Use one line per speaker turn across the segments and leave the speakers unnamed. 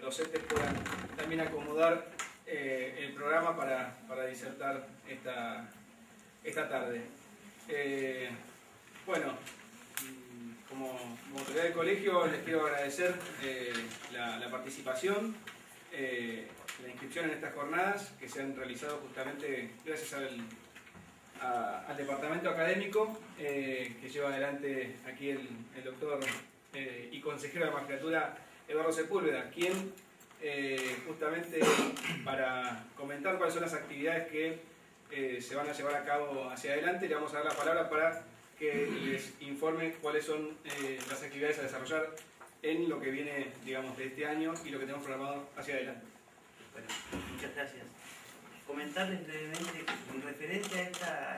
docentes puedan también acomodar el programa para disertar esta tarde. Bueno, como autoridad del colegio les quiero agradecer la participación, la inscripción en estas jornadas que se han realizado justamente gracias al departamento académico que lleva adelante aquí el doctor y consejero de la magistratura Eduardo Sepúlveda, quien justamente para comentar cuáles son las actividades que se van a llevar a cabo hacia adelante, le vamos a dar la palabra para que les informe cuáles son las actividades a desarrollar en lo que viene, digamos, de este año y lo que tenemos programado hacia adelante.
Bueno, muchas gracias. Comentarles brevemente que en referencia a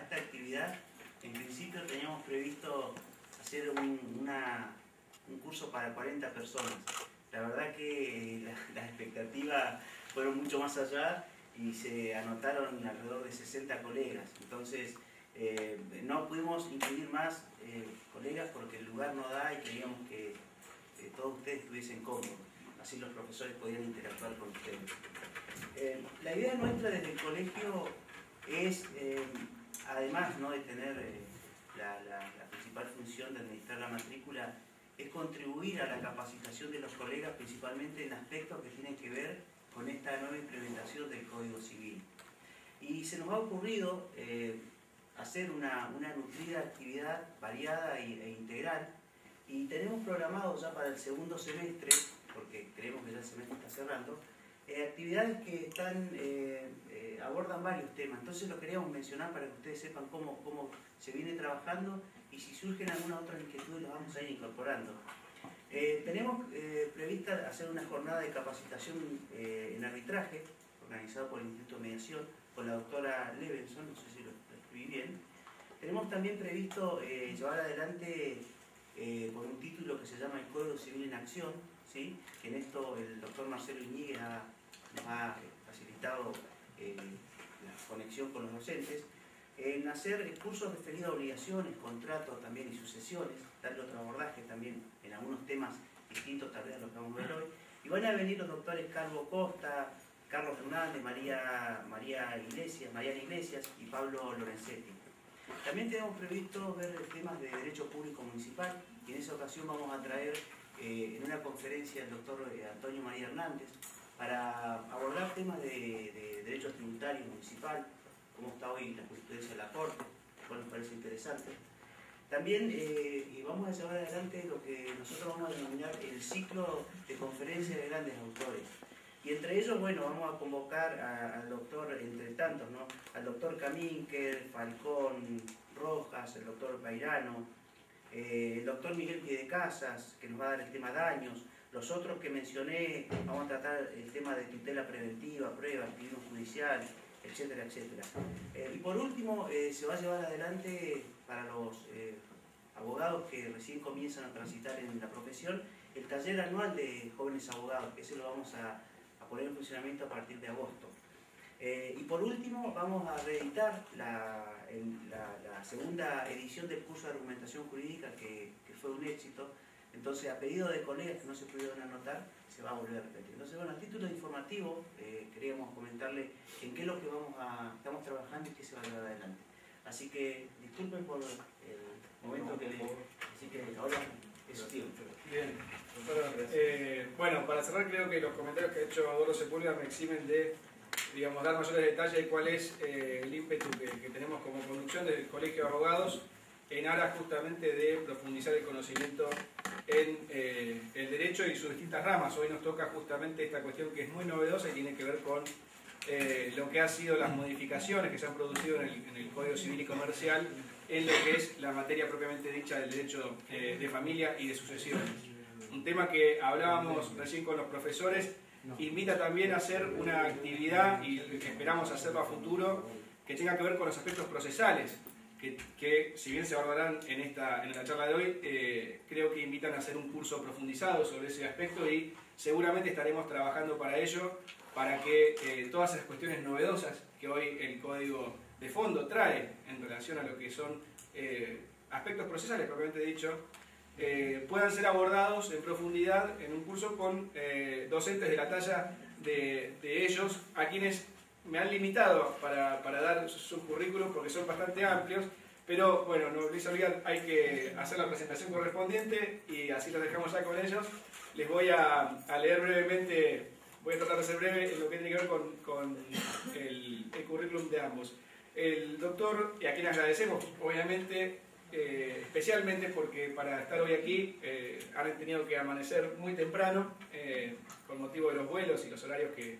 esta actividad, en principio teníamos previsto hacer un curso para 40 personas. La verdad que las expectativas fueron mucho más allá y se anotaron alrededor de 60 colegas. Entonces, no pudimos incluir más colegas porque el lugar no da y queríamos que todos ustedes estuviesen cómodos. Así los profesores podían interactuar con ustedes. La idea nuestra desde el colegio es, además, ¿no?, de tener la principal función de administrar la matrícula, es contribuir a la capacitación de los colegas, principalmente en aspectos que tienen que ver con esta nueva implementación del Código Civil. Y se nos ha ocurrido hacer una nutrida actividad variada e integral, y tenemos programado ya para el segundo semestre, porque creemos que ya el semestre está cerrando, actividades que abordan varios temas. Entonces lo queríamos mencionar para que ustedes sepan cómo se viene trabajando, y si surgen alguna otra inquietud las vamos a ir incorporando. Tenemos prevista hacer una jornada de capacitación en arbitraje, organizada por el Instituto de Mediación, con la doctora Levenson, no sé si lo escribí bien. Tenemos también previsto llevar adelante con un título que se llama El Código Civil en Acción, ¿sí?, que en esto el doctor Marcelo Iñiguez nos ha facilitado la conexión con los docentes, en hacer cursos referidos a obligaciones, contratos también y sucesiones, darle otro abordaje también en algunos temas distintos tal vez a los que vamos a ver hoy. Y van a venir los doctores Carlos Costa, Carlos Fernández, Mariana Iglesias y Pablo Lorenzetti. También tenemos previsto ver temas de derecho público municipal, y en esa ocasión vamos a traer en una conferencia al doctor Antonio María Hernández para abordar temas de derecho tributario municipal, cómo está hoy la jurisprudencia de la Corte, cual nos parece interesante. También vamos a llevar adelante lo que nosotros vamos a denominar el ciclo de conferencias de grandes autores. Y entre ellos, bueno, vamos a convocar al doctor, entre tantos, ¿no?, al doctor Camínquer, Falcón, Rojas, el doctor Pairano, el doctor Miguel Piedecasas, que nos va a dar el tema daños. Los otros que mencioné, vamos a tratar el tema de tutela preventiva, prueba, activismo judicial, etcétera, etcétera. Y por último, se va a llevar adelante para los abogados que recién comienzan a transitar en la profesión, el taller anual de jóvenes abogados, que ese lo vamos a poner en funcionamiento a partir de agosto. Y por último, vamos a reeditar la segunda edición del curso de argumentación jurídica, que fue un éxito. Entonces, a pedido de colegas que no se pudieron anotar, se va a volver a repetir. Entonces, bueno, a título informativo, queríamos comentarle en qué es lo que estamos trabajando y qué se va a llevar adelante. Así que, disculpen por el momento que le... Así que ahora es su tiempo.
Bien. Bueno, para cerrar, creo que los comentarios que ha hecho Eduardo Sepúlveda me eximen de, digamos, dar mayores detalles de cuál es el ímpetu que tenemos como conducción del Colegio de Abogados en aras justamente de profundizar el conocimiento en el derecho y sus distintas ramas. Hoy nos toca justamente esta cuestión que es muy novedosa y tiene que ver con lo que han sido las modificaciones que se han producido en el Código Civil y Comercial en lo que es la materia propiamente dicha del derecho de familia y de sucesiones. Un tema que hablábamos recién con los profesores, invita también a hacer una actividad, y que esperamos hacerlo a futuro, que tenga que ver con los aspectos procesales, que si bien se abordarán en la charla de hoy, creo que invitan a hacer un curso profundizado sobre ese aspecto, y seguramente estaremos trabajando para ello, para que todas esas cuestiones novedosas que hoy el Código de fondo trae en relación a lo que son aspectos procesales propiamente dicho, puedan ser abordados en profundidad en un curso con docentes de la talla de ellos, a quienes me han limitado para dar sus currículos porque son bastante amplios, pero bueno, no les olvidan, hay que hacer la presentación correspondiente y así los dejamos ya con ellos. Les voy a leer brevemente, voy a tratar de ser breve en lo que tiene que ver con el currículum de ambos. El doctor, y a quien agradecemos, obviamente, especialmente porque para estar hoy aquí han tenido que amanecer muy temprano con motivo de los vuelos y los horarios que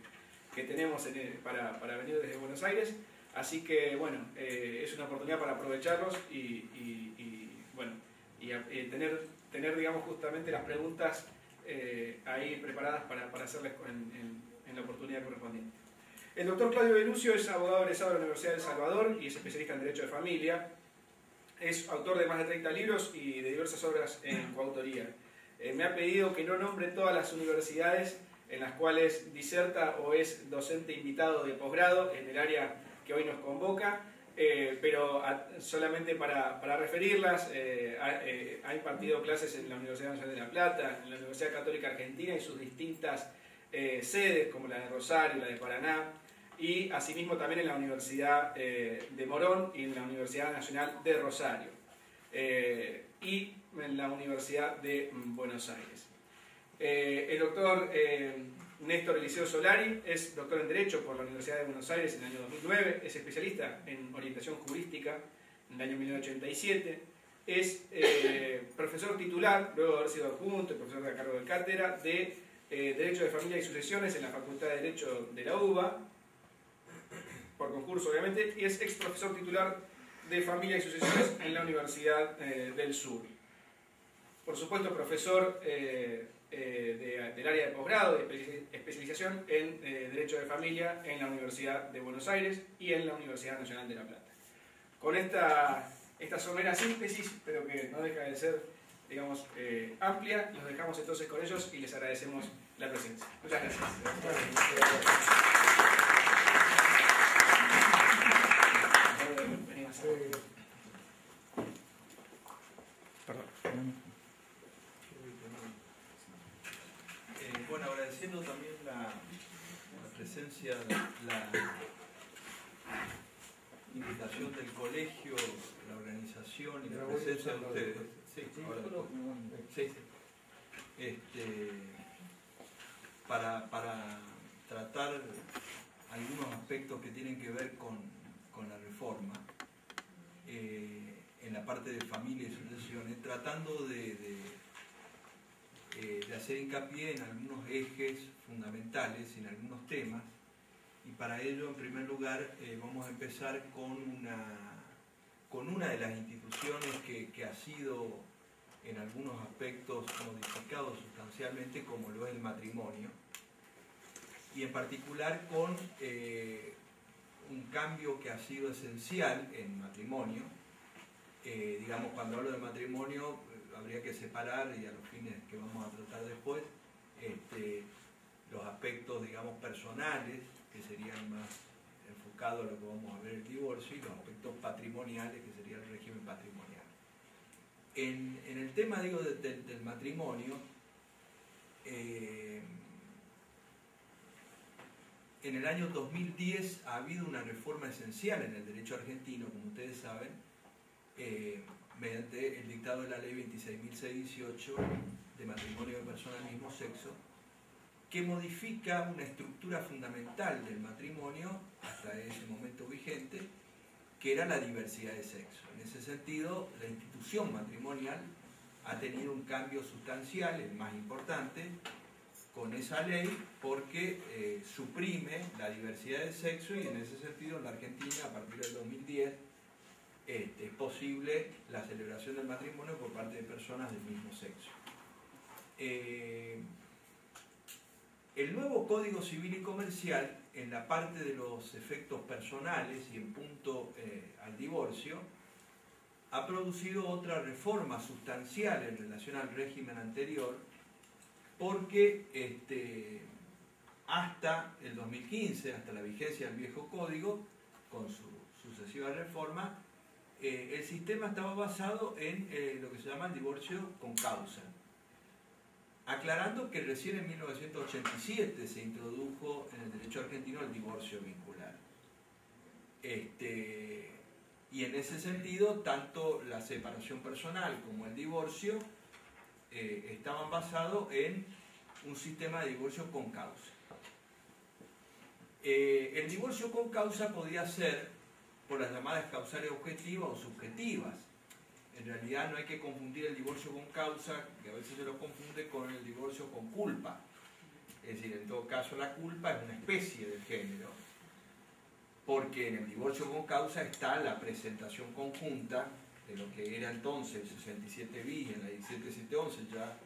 tenemos para venir desde Buenos Aires, así que bueno, es una oportunidad para aprovecharlos y tener digamos justamente las preguntas ahí preparadas para hacerles en la oportunidad correspondiente. El doctor Claudio Belucio es abogado egresado de la Universidad de El Salvador y es especialista en Derecho de Familia. Es autor de más de 30 libros y de diversas obras en coautoría. Me ha pedido que no nombre todas las universidades en las cuales diserta o es docente invitado de posgrado en el área que hoy nos convoca, pero solamente para referirlas, ha impartido clases en la Universidad Nacional de La Plata, en la Universidad Católica Argentina y sus distintas sedes, como la de Rosario, la de Paraná, y asimismo también en la Universidad de Morón y en la Universidad Nacional de Rosario, y en la Universidad de Buenos Aires. El doctor Néstor Eliseo Solari es doctor en Derecho por la Universidad de Buenos Aires en el año 2009, es especialista en orientación jurística en el año 1987, es profesor titular, luego de haber sido adjunto y profesor de cargo de cátedra de Derecho de Familia y Sucesiones en la Facultad de Derecho de la UBA, por concurso obviamente, y es ex profesor titular de Familia y Sucesiones en la Universidad del Sur. Por supuesto, profesor del área de posgrado, de especialización en Derecho de Familia en la Universidad de Buenos Aires y en la Universidad Nacional de La Plata. Con esta somera síntesis, pero que no deja de ser, digamos, amplia, los dejamos entonces con ellos y les agradecemos la presencia. Muchas gracias.
Bueno, agradeciendo también la presencia, la invitación del colegio, la organización y la presencia de ustedes. Sí, ahora, sí. Para tratar algunos aspectos que tienen que ver con la reforma en la parte de familia y sucesiones, tratando de hacer hincapié en algunos ejes fundamentales, en algunos temas, y para ello, en primer lugar, vamos a empezar con una de las instituciones que ha sido en algunos aspectos modificado sustancialmente, como lo es el matrimonio, y en particular con un cambio que ha sido esencial en matrimonio. Digamos, cuando hablo de matrimonio, habría que separar, y a los fines que vamos a tratar después, los aspectos, digamos, personales, que serían más enfocados a lo que vamos a ver el divorcio, y los aspectos patrimoniales, que sería el régimen patrimonial. En el tema, digo, del matrimonio, en el año 2010 ha habido una reforma esencial en el derecho argentino, como ustedes saben, mediante el dictado de la ley 26.618 de matrimonio de personas del mismo sexo, que modifica una estructura fundamental del matrimonio, hasta ese momento vigente, que era la diversidad de sexo. En ese sentido, la institución matrimonial ha tenido un cambio sustancial, el más importante, con esa ley, porque suprime la diversidad de sexo, y en ese sentido en la Argentina, a partir del 2010, es posible la celebración del matrimonio por parte de personas del mismo sexo. El nuevo Código Civil y Comercial, en la parte de los efectos personales y en punto al divorcio, ha producido otra reforma sustancial en relación al régimen anterior, porque hasta el 2015, hasta la vigencia del viejo código, con su sucesiva reforma, el sistema estaba basado en lo que se llama el divorcio con causa. Aclarando que recién en 1987 se introdujo en el derecho argentino el divorcio vincular. Y en ese sentido, tanto la separación personal como el divorcio estaban basados en un sistema de divorcio con causa. El divorcio con causa podía ser por las llamadas causales objetivas o subjetivas. En realidad no hay que confundir el divorcio con causa, que a veces se lo confunde con el divorcio con culpa. Es decir, en todo caso la culpa es una especie del género, porque en el divorcio con causa está la presentación conjunta de lo que era entonces el 67 bis en la 17711, ya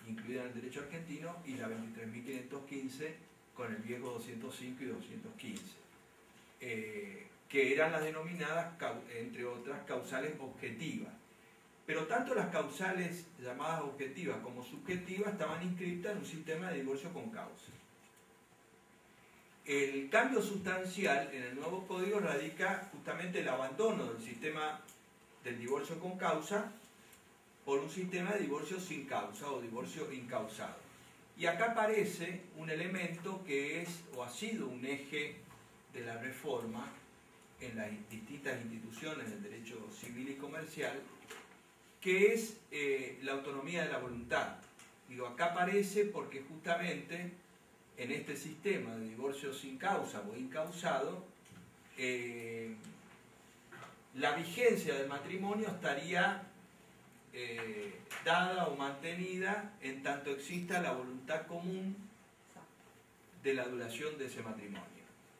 incluida en el derecho argentino, y la 23.515 con el viejo 205 y 215. Que eran las denominadas, entre otras, causales objetivas. Pero tanto las causales llamadas objetivas como subjetivas estaban inscritas en un sistema de divorcio con causa. El cambio sustancial en el nuevo código radica justamente el abandono del sistema del divorcio con causa por un sistema de divorcio sin causa o divorcio incausado. Y acá aparece un elemento que es o ha sido un eje de la reforma en las distintas instituciones del derecho civil y comercial, que es la autonomía de la voluntad. Digo, acá aparece porque justamente en este sistema de divorcio sin causa o incausado, la vigencia del matrimonio estaría dada o mantenida en tanto exista la voluntad común de la duración de ese matrimonio.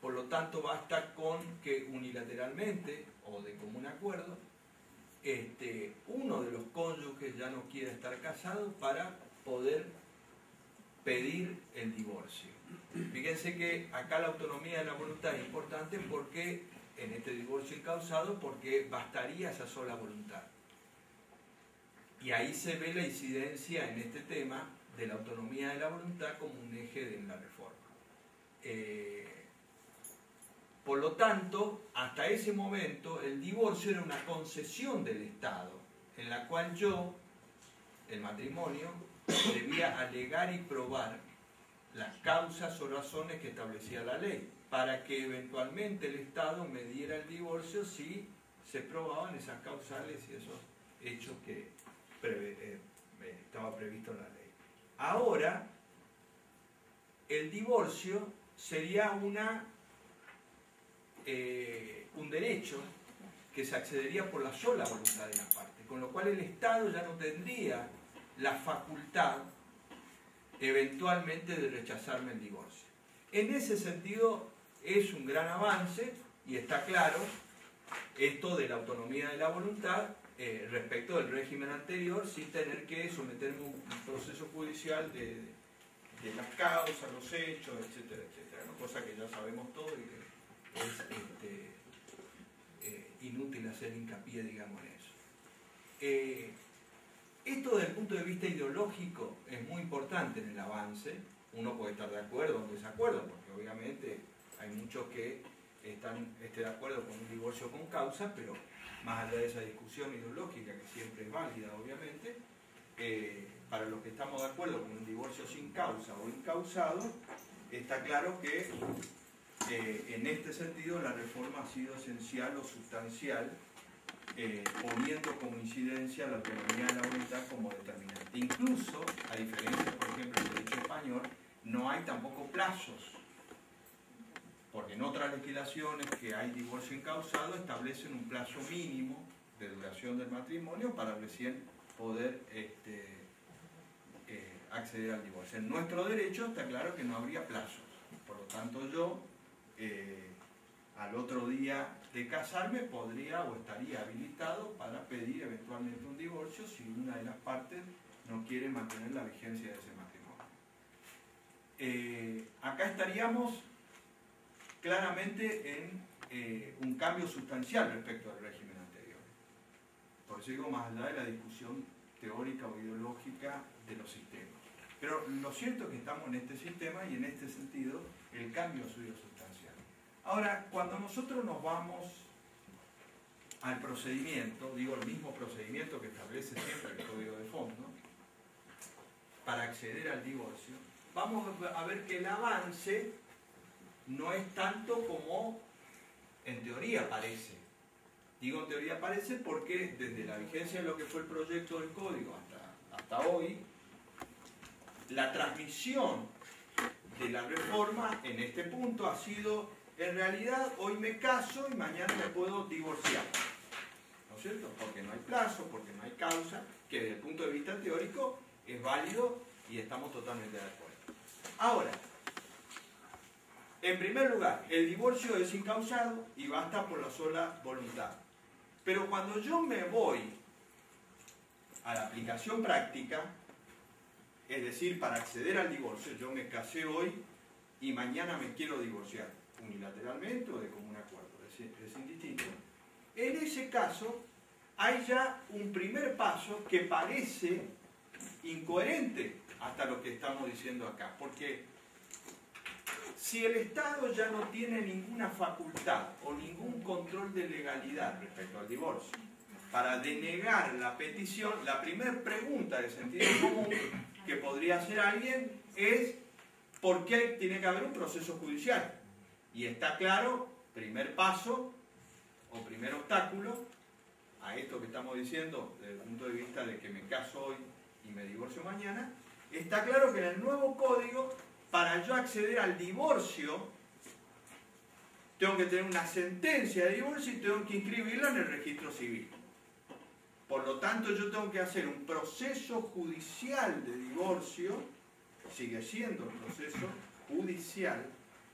Por lo tanto, basta con que unilateralmente o de común acuerdo uno de los cónyuges ya no quiera estar casado para poder pedir el divorcio. Fíjense que acá la autonomía de la voluntad es importante porque en este divorcio incausado, porque bastaría esa sola voluntad. Y ahí se ve la incidencia en este tema de la autonomía de la voluntad como un eje de la reforma. Por lo tanto, hasta ese momento el divorcio era una concesión del Estado, en la cual yo, el matrimonio, debía alegar y probar las causas o razones que establecía la ley, para que eventualmente el Estado me diera el divorcio si se probaban esas causales y esos hechos que estaba previsto en la ley. Ahora, el divorcio sería un derecho que se accedería por la sola voluntad de las partes, con lo cual el Estado ya no tendría la facultad eventualmente de rechazarme el divorcio. En ese sentido es un gran avance y está claro esto de la autonomía de la voluntad respecto del régimen anterior, sin tener que someterme a un proceso judicial de las causas, los hechos, etcétera, etcétera, ¿no? Cosa que ya sabemos todo y que es inútil hacer hincapié, digamos, en eso. Esto desde el punto de vista ideológico es muy importante en el avance. Uno puede estar de acuerdo o en desacuerdo, porque obviamente hay muchos que están de acuerdo con un divorcio con causa, pero más allá de esa discusión ideológica, que siempre es válida, obviamente, para los que estamos de acuerdo con un divorcio sin causa o incausado, está claro que en este sentido la reforma ha sido esencial o sustancial, poniendo como incidencia la autonomía de la voluntad como determinante. Incluso, a diferencia, por ejemplo, del derecho español, no hay tampoco plazos, porque en otras legislaciones que hay divorcio incausado establecen un plazo mínimo de duración del matrimonio para recién poder acceder al divorcio. En nuestro derecho está claro que no habría plazos, por lo tanto yo al otro día de casarme podría o estaría habilitado para pedir eventualmente un divorcio si una de las partes no quiere mantener la vigencia de ese matrimonio. Acá estaríamos claramente en un cambio sustancial respecto al régimen anterior. Por eso digo, más allá de la discusión teórica o ideológica de los sistemas. Pero lo cierto es que estamos en este sistema y en este sentido el cambio ha sido sustancial. Ahora, cuando nosotros nos vamos al procedimiento, digo el mismo procedimiento que establece siempre el Código de Fondo, para acceder al divorcio, vamos a ver que el avance no es tanto como en teoría parece. Digo en teoría parece porque desde la vigencia de lo que fue el proyecto del Código hasta hoy, la transmisión de la reforma en este punto ha sido, en realidad, hoy me caso y mañana me puedo divorciar. ¿No es cierto? Porque no hay plazo, porque no hay causa, que desde el punto de vista teórico es válido y estamos totalmente de acuerdo. Ahora, en primer lugar, el divorcio es incausado y basta por la sola voluntad. Pero cuando yo me voy a la aplicación práctica, es decir, para acceder al divorcio, yo me casé hoy y mañana me quiero divorciar, unilateralmente o de común acuerdo, es indistinto. En ese caso, hay ya un primer paso que parece incoherente hasta lo que estamos diciendo acá, porque si el Estado ya no tiene ninguna facultad o ningún control de legalidad respecto al divorcio, para denegar la petición, la primera pregunta de sentido común que podría hacer alguien es ¿por qué tiene que haber un proceso judicial? Y está claro, primer paso o primer obstáculo a esto que estamos diciendo desde el punto de vista de que me caso hoy y me divorcio mañana, está claro que en el nuevo código, para yo acceder al divorcio, tengo que tener una sentencia de divorcio y tengo que inscribirla en el registro civil. Por lo tanto, yo tengo que hacer un proceso judicial de divorcio, sigue siendo el proceso judicial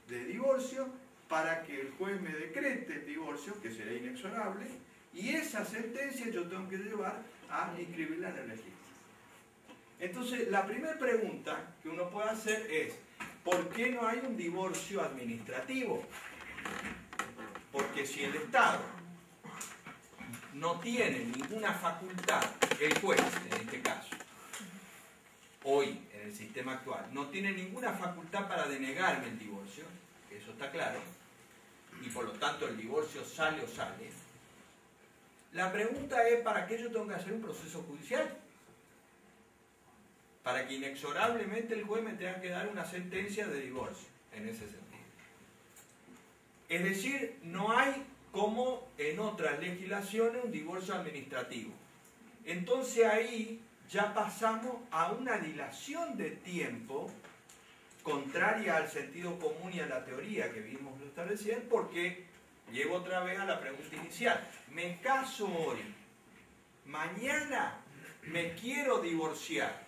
de divorcio, para que el juez me decrete el divorcio, que será inexorable, y esa sentencia yo tengo que llevar a inscribirla en el registro. Entonces, la primera pregunta que uno puede hacer es, ¿por qué no hay un divorcio administrativo? Porque si el Estado no tiene ninguna facultad, el juez en este caso, hoy en el sistema actual, no tiene ninguna facultad para denegarme el divorcio, eso está claro, y por lo tanto el divorcio sale o sale, la pregunta es, ¿para qué yo tengo que hacer un proceso judicial? Para que inexorablemente el juez me tenga que dar una sentencia de divorcio, en ese sentido. Es decir, no hay como en otras legislaciones un divorcio administrativo. Entonces ahí ya pasamos a una dilación de tiempo contraria al sentido común y a la teoría que vimos recién, porque llego otra vez a la pregunta inicial. Me caso hoy, mañana me quiero divorciar.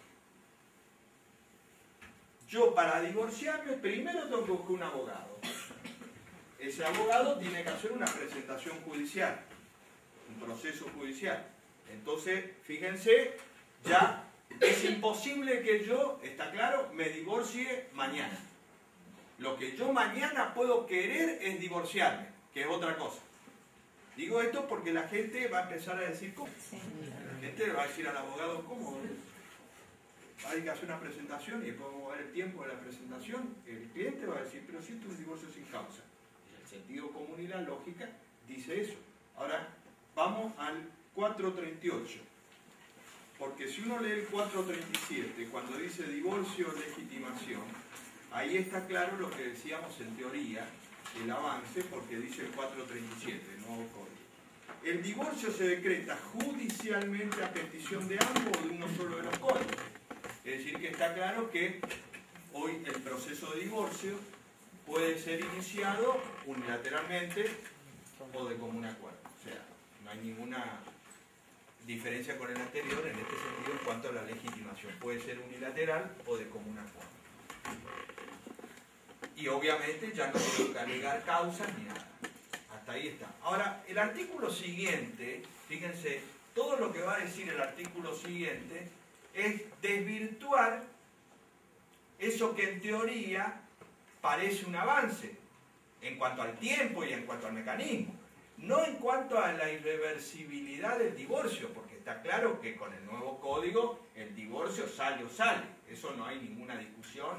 Yo para divorciarme primero tengo que buscar un abogado. Ese abogado tiene que hacer una presentación judicial, un proceso judicial. Entonces, fíjense, ya es imposible que yo, está claro, me divorcie mañana. Lo que yo mañana puedo querer es divorciarme, que es otra cosa. Digo esto porque la gente va a empezar a decir, ¿cómo? La gente va a decir al abogado, ¿cómo? Hay que hacer una presentación y después vamos a ver el tiempo de la presentación. El cliente va a decir, pero si esto es un divorcio sin causa. El sentido común y la lógica dice eso. Ahora, vamos al 438. Porque si uno lee el 437, cuando dice divorcio o legitimación, ahí está claro lo que decíamos en teoría, el avance, porque dice el 437, el nuevo código. El divorcio se decreta judicialmente a petición de ambos o de uno solo de los códigos. Es decir, que está claro que hoy el proceso de divorcio puede ser iniciado unilateralmente o de común acuerdo. O sea, no hay ninguna diferencia con el anterior en este sentido en cuanto a la legitimación. Puede ser unilateral o de común acuerdo. Y obviamente ya no tengo que alegar causas ni nada. Hasta ahí está. Ahora, el artículo siguiente, fíjense, todo lo que va a decir el artículo siguiente es desvirtuar eso que en teoría parece un avance en cuanto al tiempo y en cuanto al mecanismo, no en cuanto a la irreversibilidad del divorcio, porque está claro que con el nuevo código el divorcio sale o sale, eso no hay ninguna discusión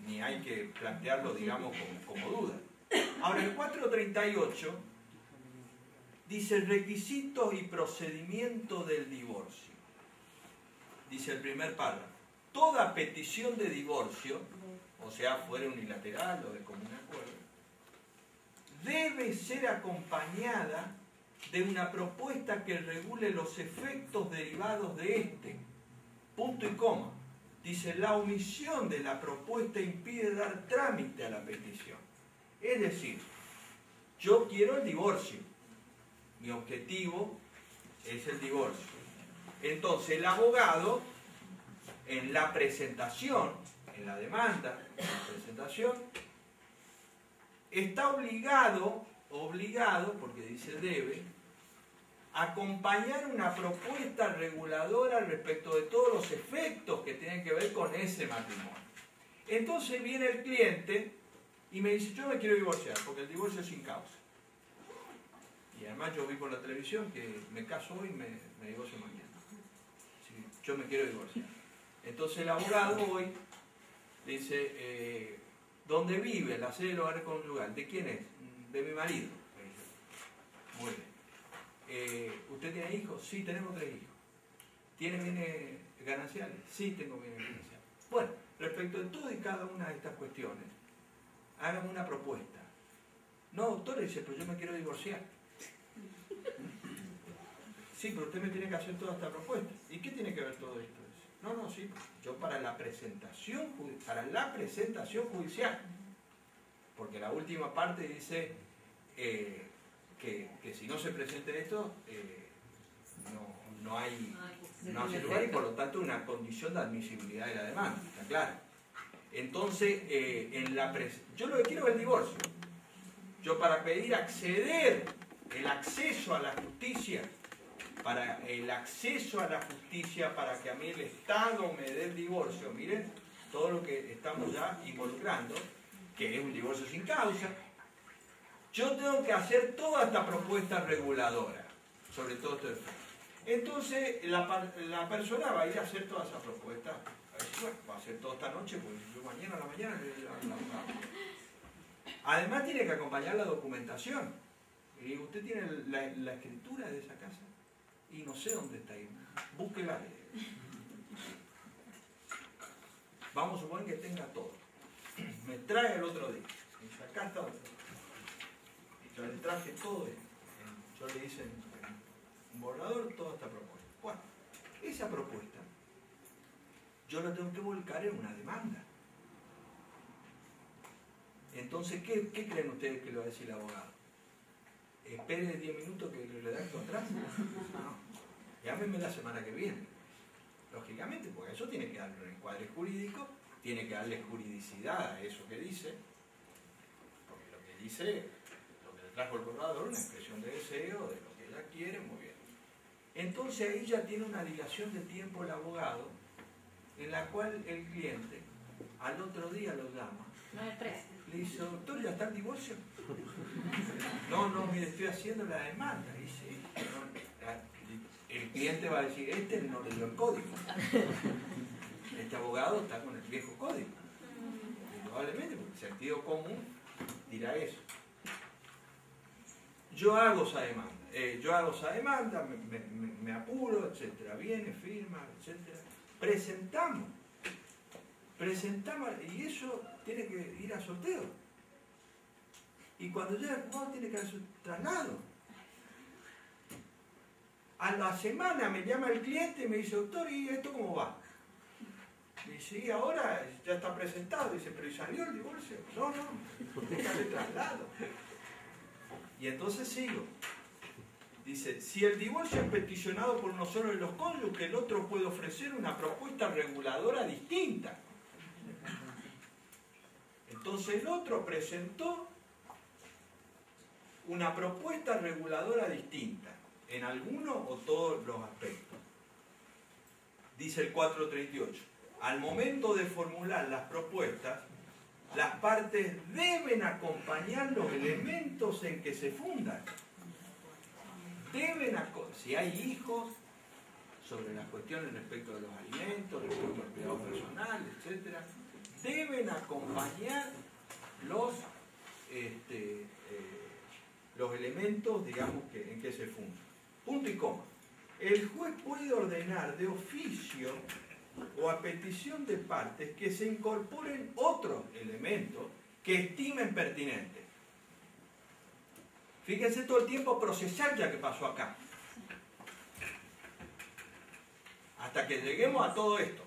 ni hay que plantearlo, digamos, como duda. Ahora, el 438 Dice requisitos y procedimiento del divorcio. Dice el primer párrafo. Toda petición de divorcio, o sea, fuera unilateral o de común acuerdo, debe ser acompañada de una propuesta que regule los efectos derivados de este. Punto y coma. Dice, la omisión de la propuesta impide dar trámite a la petición. Es decir, yo quiero el divorcio. Mi objetivo es el divorcio. Entonces el abogado, en la presentación, en la demanda, en la presentación, está obligado, porque dice debe, acompañar una propuesta reguladora respecto de todos los efectos que tienen que ver con ese matrimonio. Entonces viene el cliente y me dice, yo me quiero divorciar, porque el divorcio es sin causa. Y además yo vi por la televisión que me caso hoy y me divorcio mañana. Sí, yo me quiero divorciar. Entonces el abogado hoy dice, ¿dónde vive? La sede del hogar conyugal. ¿De quién es? De mi marido. Muy bien. ¿Usted tiene hijos? Sí, tenemos 3 hijos. ¿Tiene bienes gananciales? Sí, tengo bienes gananciales. Bueno, respecto de todas y cada una de estas cuestiones, hagan una propuesta. No, doctor, dice, pero yo me quiero divorciar. Sí, pero usted me tiene que hacer toda esta propuesta. ¿Y qué tiene que ver todo esto? No, sí, yo para la presentación judicial. Porque la última parte dice que si no se presenta esto, no hace lugar y por lo tanto una condición de admisibilidad de la demanda, está claro. Entonces, yo lo que quiero es el divorcio. Yo para pedir acceder, el acceso a la justicia, para que a mí el Estado me dé el divorcio, miren todo lo que estamos ya involucrando, que es un divorcio sin causa, yo tengo que hacer toda esta propuesta reguladora, sobre todo esto de fe. Entonces la persona va a ir a hacer toda esa propuesta, bueno, va a hacer toda esta noche, pues yo mañana a la mañana le voy a llevar la. Además tiene que acompañar la documentación. Y digo, ¿usted tiene la escritura de esa casa? Y no sé dónde está ahí. Búsquela. Vamos a suponer que tenga todo. Me trae el otro día. Y dice, acá está otro. Y yo le traje todo esto. Yo le hice en un borrador toda esta propuesta. Bueno, esa propuesta yo la tengo que volcar en una demanda. Entonces, ¿qué creen ustedes que le va a decir el abogado? Espere 10 minutos que le redacto atrás. No. Llámeme la semana que viene. Lógicamente, porque eso tiene que darle un encuadre jurídico, tiene que darle juridicidad a eso que dice, porque lo que dice, lo que le trajo el borrador, una expresión de deseo, de lo que ella quiere, muy bien. Entonces ahí ya tiene una dilación de tiempo el abogado, en la cual el cliente al otro día lo llama. Le dice, doctor, ¿ya está el divorcio? No, mire, estoy haciendo la demanda. Dice, el cliente va a decir, este no le dio el código. Este abogado está con el viejo código. Probablemente, porque el sentido común dirá eso. Yo hago esa demanda, me apuro, etcétera. Viene, firma, etcétera. Presentamos, y eso tiene que ir a sorteo. Y cuando llega el juzgado tiene que hacer traslado. A la semana me llama el cliente y me dice, doctor, ¿y esto cómo va? Y sí, ahora ya está presentado. Dice, pero ¿y salió el divorcio? No, déjale traslado. Y entonces sigo. Dice, si el divorcio es peticionado por uno solo de los cónyuges, el otro puede ofrecer una propuesta reguladora distinta. Entonces el otro presentó una propuesta reguladora distinta, en alguno o todos los aspectos. Dice el 438, al momento de formular las propuestas, las partes deben acompañar los elementos en que se fundan. Si hay hijos, sobre las cuestiones respecto de los alimentos, respecto al cuidado personal, etc., deben acompañar los elementos, digamos, en que se fundan. Punto y coma. El juez puede ordenar de oficio o a petición de partes que se incorporen otros elementos que estimen pertinentes. Fíjense todo el tiempo procesal ya que pasó acá. Hasta que lleguemos a todo esto.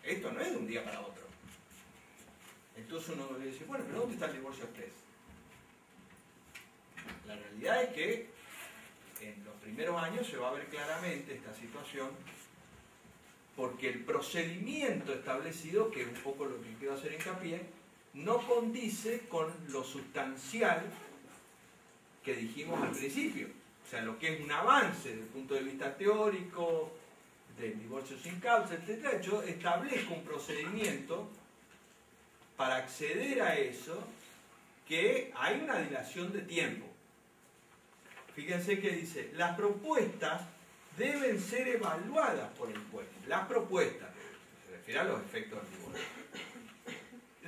Esto no es de un día para otro. Entonces uno le dice, bueno, pero ¿dónde está el divorcio express? La realidad es que en los primeros años se va a ver claramente esta situación, porque el procedimiento establecido, que es un poco lo que quiero hacer hincapié, no condice con lo sustancial que dijimos al principio. O sea, lo que es un avance desde el punto de vista teórico, del divorcio sin causa, etc. Yo establezco un procedimiento para acceder a eso, que hay una dilación de tiempo. Fíjense que dice, las propuestas deben ser evaluadas por el juez. Las propuestas, se refiere a los efectos del divorcio.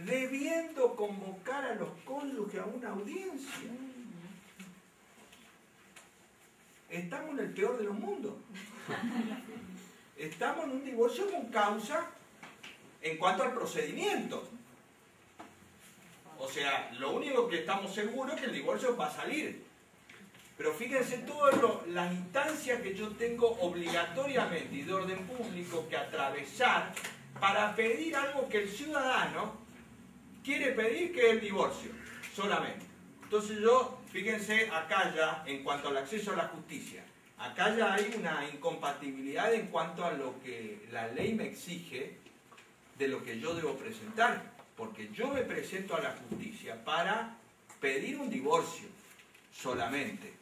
Debiendo convocar a los cónyuges a una audiencia. Estamos en el peor de los mundos. Estamos en un divorcio con causa en cuanto al procedimiento. O sea, lo único que estamos seguros es que el divorcio va a salir. Pero fíjense todas las instancias que yo tengo obligatoriamente y de orden público que atravesar para pedir algo que el ciudadano quiere pedir, que es el divorcio, solamente. Entonces yo, fíjense acá ya, en cuanto al acceso a la justicia, acá ya hay una incompatibilidad en cuanto a lo que la ley me exige de lo que yo debo presentar, porque yo me presento a la justicia para pedir un divorcio solamente,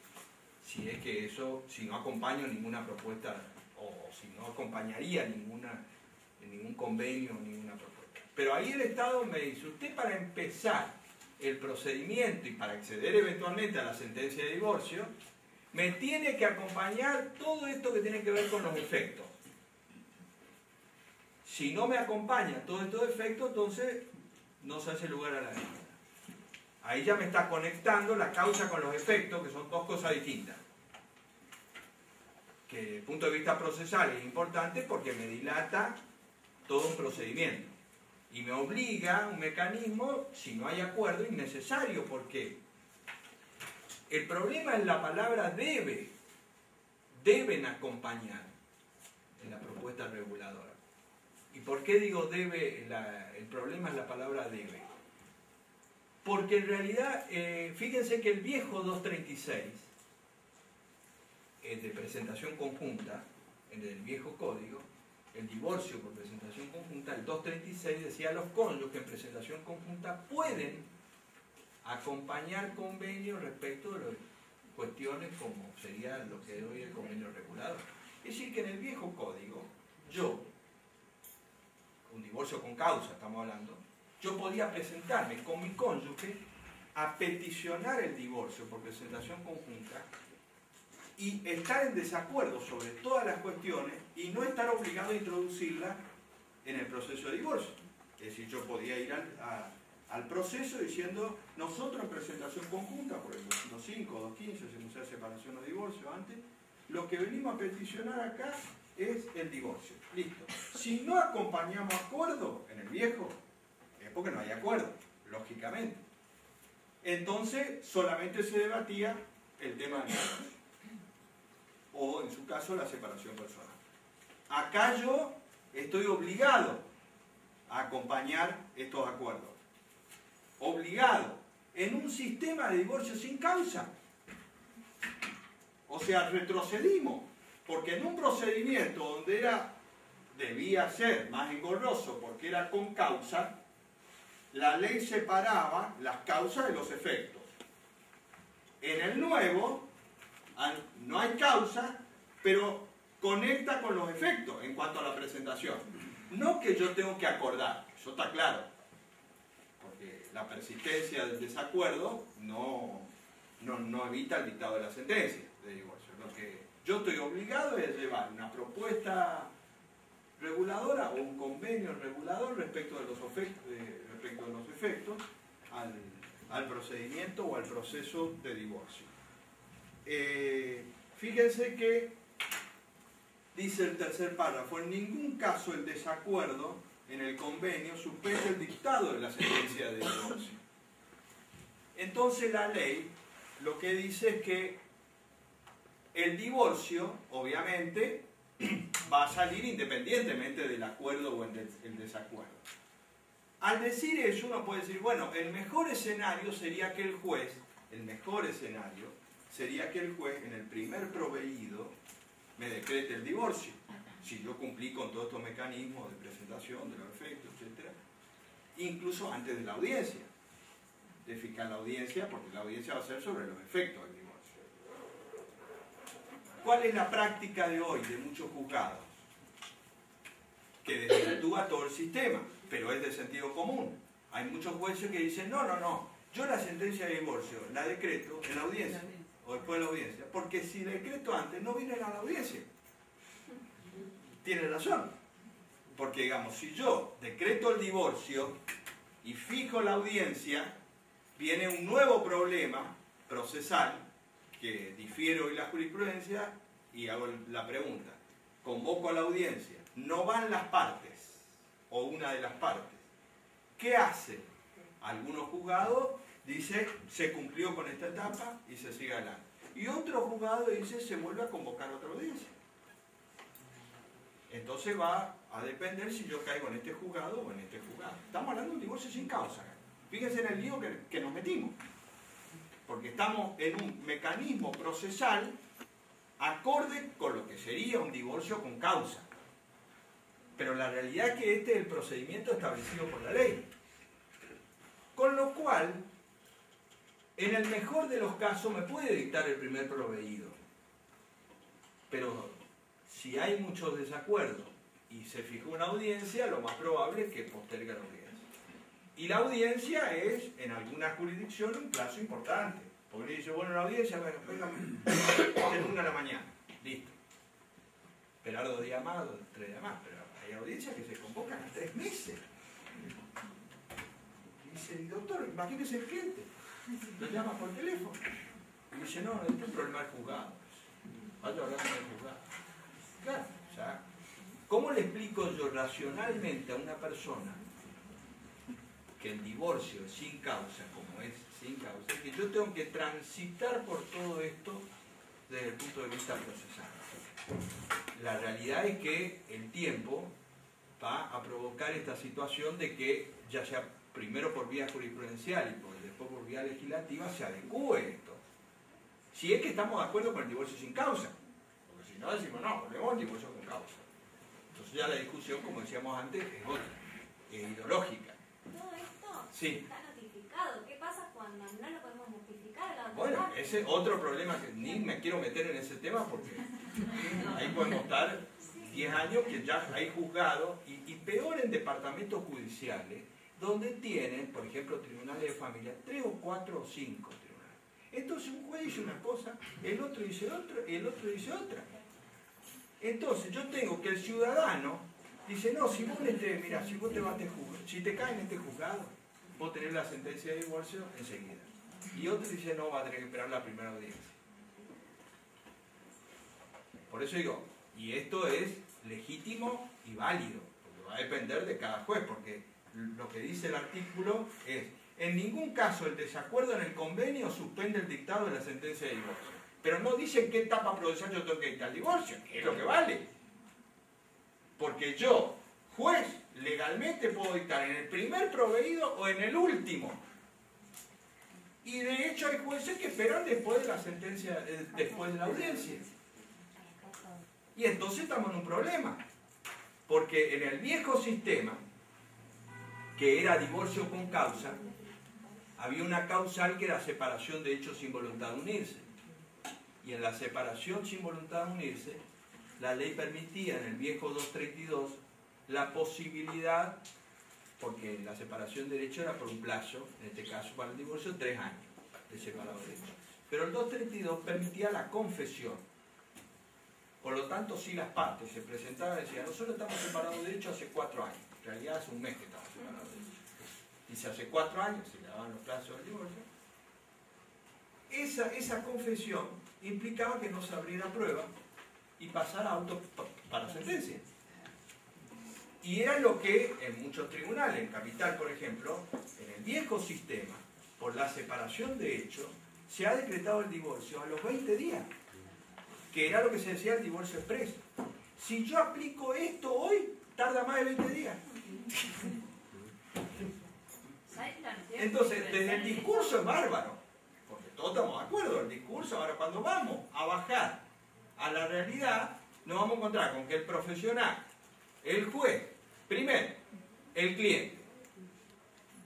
si es que eso, si no acompaño ninguna propuesta, o si no acompañaría ningún convenio, ninguna propuesta. Pero ahí el Estado me dice, usted para empezar el procedimiento y para acceder eventualmente a la sentencia de divorcio, me tiene que acompañar todo esto que tiene que ver con los efectos. Si no me acompaña todos estos efectos, entonces no se hace lugar a la demanda. Ahí ya me está conectando la causa con los efectos, que son dos cosas distintas. Que desde el punto de vista procesal es importante porque me dilata todo un procedimiento. Y me obliga a un mecanismo, si no hay acuerdo, innecesario, porque el problema es la palabra debe. Deben acompañar en la propuesta reguladora. ¿Y por qué digo debe? El problema es la palabra debe. Porque en realidad, fíjense que el viejo 236, de presentación conjunta, en el viejo código, el divorcio por presentación conjunta, el 236 decía los cónyuges en presentación conjunta pueden acompañar convenios respecto de las cuestiones como sería lo que hoy es el convenio regulador. Es decir, que en el viejo código, yo, un divorcio con causa estamos hablando, yo podía presentarme con mi cónyuge a peticionar el divorcio por presentación conjunta y estar en desacuerdo sobre todas las cuestiones y no estar obligado a introducirla en el proceso de divorcio. Es decir, yo podía ir al proceso diciendo, nosotros en presentación conjunta, por el 205 o 215, según sea separación o divorcio antes, lo que venimos a peticionar acá es el divorcio. Listo. Si no acompañamos acuerdo en el viejo, es porque no hay acuerdo, lógicamente. Entonces, solamente se debatía el tema del divorcio. O, en su caso, la separación personal. Acá yo estoy obligado a acompañar estos acuerdos. Obligado. En un sistema de divorcio sin causa. O sea, retrocedimos. Porque en un procedimiento donde debía ser más engorroso porque era con causa, la ley separaba las causas de los efectos. En el nuevo, no hay causa, pero conecta con los efectos en cuanto a la presentación. No que yo tengo que acordar, eso está claro, porque la persistencia del desacuerdo no evita el dictado de la sentencia de divorcio. Lo que yo estoy obligado es llevar una propuesta reguladora o un convenio regulador respecto de los efectos al procedimiento o al proceso de divorcio. fíjense que dice el tercer párrafo: en ningún caso el desacuerdo en el convenio suspende el dictado de la sentencia de divorcio. Entonces la ley lo que dice es que el divorcio, obviamente, va a salir independientemente del acuerdo o el desacuerdo. Al decir eso, uno puede decir, bueno, el mejor escenario sería que el juez, en el primer proveído, me decrete el divorcio, si yo cumplí con todos estos mecanismos de presentación, de los efectos, etc. Incluso antes de la audiencia, de fijar la audiencia, porque la audiencia va a ser sobre los efectos del divorcio. ¿Cuál es la práctica de hoy de muchos juzgados? Que desvirtúa todo el sistema, pero es de sentido común. Hay muchos jueces que dicen, no, yo la sentencia de divorcio la decreto en la audiencia, o después de la audiencia, porque si decreto antes no vienen a la audiencia. Tiene razón, porque digamos, si yo decreto el divorcio y fijo la audiencia, viene un nuevo problema procesal, que difiero hoy la jurisprudencia y hago la pregunta, convoco a la audiencia, no van las partes, o una de las partes, ¿qué hace? Algunos juzgados dice se cumplió con esta etapa y se sigue adelante. Y otro juzgado dice se vuelve a convocar otra audiencia. Entonces va a depender si yo caigo en este juzgado o en este juzgado. Estamos hablando de un divorcio sin causa. Fíjense en el lío que nos metimos. Porque estamos en un mecanismo procesal acorde con lo que sería un divorcio con causa. Pero la realidad es que este es el procedimiento establecido por la ley. Con lo cual, en el mejor de los casos me puede dictar el primer proveído. Pero si hay muchos desacuerdos y se fijó una audiencia, lo más probable es que postergue la audiencia. Y la audiencia es, en algunas jurisdicciones, un plazo importante. Porque dice, bueno, la audiencia, venga, de 1 a la mañana, listo. Esperar 2 días más, 3 días más, pero hay audiencias que se convocan a 3 meses. Y dice, doctor, imagínese el cliente, lo llama por teléfono. Y dice, no, este es un problema del juzgado. Vaya a hablar con el juzgado. Claro, o sea, ¿cómo le explico yo racionalmente a una persona que el divorcio es sin causa, como es sin causa, que yo tengo que transitar por todo esto desde el punto de vista procesal? La realidad es que el tiempo va a provocar esta situación de que, ya sea primero por vía jurisprudencial y después por vía legislativa, se adecúe esto. Si es que estamos de acuerdo con el divorcio sin causa. Porque si no decimos, no, volvemos al divorcio con causa. Entonces ya la discusión, como decíamos antes, es otra, es ideológica.
Todo esto
sí.
Está notificado. ¿Qué pasa cuando no lo podemos notificar a la otra
Bueno,
parte?
ese es otro problema que ni me quiero meter en ese tema porque ahí podemos estar 10 años que ya hay juzgados y peor en departamentos judiciales donde tienen, por ejemplo, tribunales de familia, 3 o 4 o 5 tribunales. Entonces un juez dice una cosa, el otro dice otra y el otro dice otra. Entonces yo tengo que el ciudadano dice, no, si vos mira, si vos te vas a este juzgado, si te caes en este juzgado, vos tenés la sentencia de divorcio enseguida. Y otro dice, no, va a tener que esperar la primera audiencia. Por eso digo, y esto es legítimo y válido, porque va a depender de cada juez, porque lo que dice el artículo es, en ningún caso el desacuerdo en el convenio suspende el dictado de la sentencia de divorcio. Pero no dice en qué etapa procesal yo tengo que dictar el divorcio, que es lo que vale. Porque yo, juez, legalmente puedo dictar en el primer proveído o en el último. Y de hecho hay jueces que esperan después de la sentencia, después de la audiencia. Y entonces estamos en un problema. Porque en el viejo sistema, que era divorcio con causa, había una causal que era separación de hechos sin voluntad de unirse. Y en la separación sin voluntad de unirse, la ley permitía en el viejo 232 la posibilidad, porque la separación de derechos era por un plazo, en este caso para el divorcio, 3 años de separado de derechos. Pero el 232 permitía la confesión. Por lo tanto, si las partes se presentaban y decían, nosotros estamos separados de derechos hace 4 años, en realidad hace un mes que estamos separados de derechos. Y si hace 4 años se le daban los plazos del divorcio, esa confesión implicaba que no se abriera prueba y pasara autos para sentencia. Y era lo que en muchos tribunales, en Capital por ejemplo, en el viejo sistema, por la separación de hechos, se ha decretado el divorcio a los 20 días, que era lo que se decía el divorcio expreso. Si yo aplico esto hoy, tarda más de 20 días. Entonces, desde el discurso es bárbaro, porque todos estamos de acuerdo, el discurso, ahora cuando vamos a bajar a la realidad, nos vamos a encontrar con que el profesional, el juez, primero, el cliente,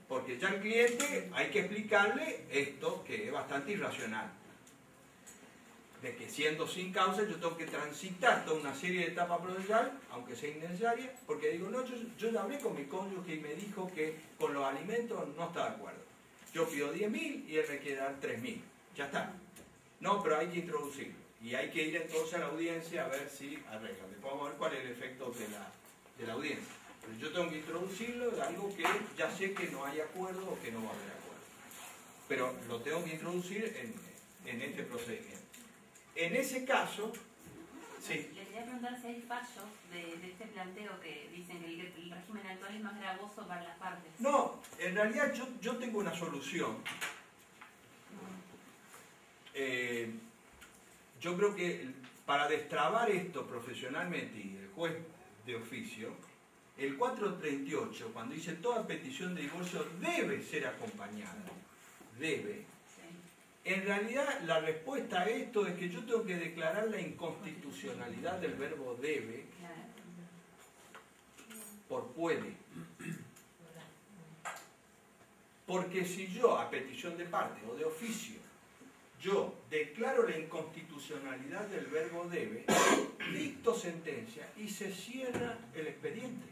porque ya el cliente hay que explicarle esto que es bastante irracional, de que siendo sin causa yo tengo que transitar toda una serie de etapas procesales, aunque sea innecesaria, porque digo, no, yo ya hablé con mi cónyuge y me dijo que con los alimentos no está de acuerdo. Yo pido 10.000 y él me quiere dar 3.000. Ya está. No, pero hay que introducirlo. Y hay que ir entonces a la audiencia a ver si arreglan. Después vamos a ver cuál es el efecto de la audiencia. Pero yo tengo que introducirlo de algo que ya sé que no hay acuerdo o que no va a haber acuerdo. Pero lo tengo que introducir en este procedimiento. En ese caso, sí.
Le quería preguntar si hay fallos de este planteo que dicen que el régimen actual es más gravoso para las partes.
No, en realidad yo tengo una solución. Yo creo que para destrabar esto profesionalmente y el juez de oficio, el 438, cuando dice toda petición de divorcio debe ser acompañada, debe. En realidad, la respuesta a esto es que yo tengo que declarar la inconstitucionalidad del verbo debe por puede. Porque si yo, a petición de parte o de oficio, yo declaro la inconstitucionalidad del verbo debe, dicto sentencia y se cierra el expediente.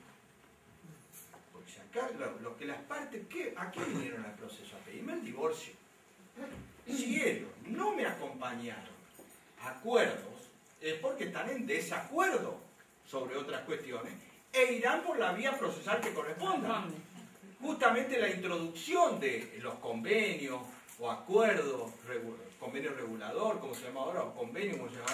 Porque si acá, lo que las partes, ¿a qué vinieron al proceso? A pedirme el divorcio. Si ellos no me acompañaron a acuerdos, es porque están en desacuerdo sobre otras cuestiones e irán por la vía procesal que corresponda. Justamente la introducción de los convenios o acuerdos, convenio regulador, como se llama ahora, o convenio, como se llama,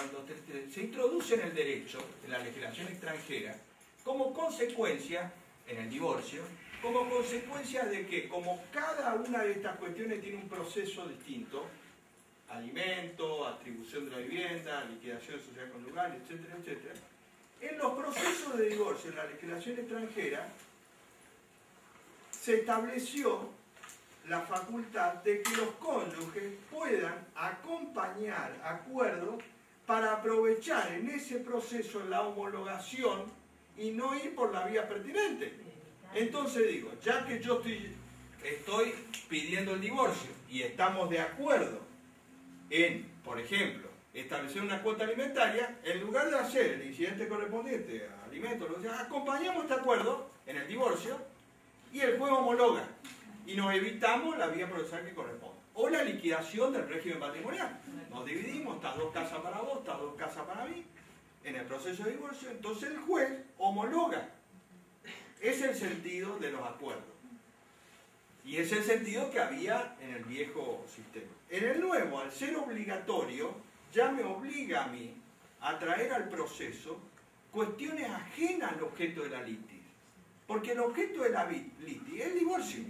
se introduce en el derecho, en la legislación extranjera, como consecuencia, en el divorcio, como consecuencia de que, como cada una de estas cuestiones tiene un proceso distinto, alimento, atribución de la vivienda, liquidación social conyugal, etcétera, etcétera, en los procesos de divorcio en la legislación extranjera se estableció la facultad de que los cónyuges puedan acompañar acuerdos para aprovechar en ese proceso la homologación y no ir por la vía pertinente. Entonces digo, ya que yo estoy pidiendo el divorcio y estamos de acuerdo en, por ejemplo, establecer una cuota alimentaria, en lugar de hacer el incidente correspondiente a alimentos, acompañamos este acuerdo en el divorcio y el juez homologa y nos evitamos la vía procesal que corresponde. O la liquidación del régimen patrimonial. Nos dividimos, estas 2 casas para vos, estas 2 casas para mí, en el proceso de divorcio, entonces el juez homologa. Es el sentido de los acuerdos. Y es el sentido que había en el viejo sistema. En el nuevo, al ser obligatorio, ya me obliga a mí a traer al proceso cuestiones ajenas al objeto de la litis. Porque el objeto de la litis es el divorcio.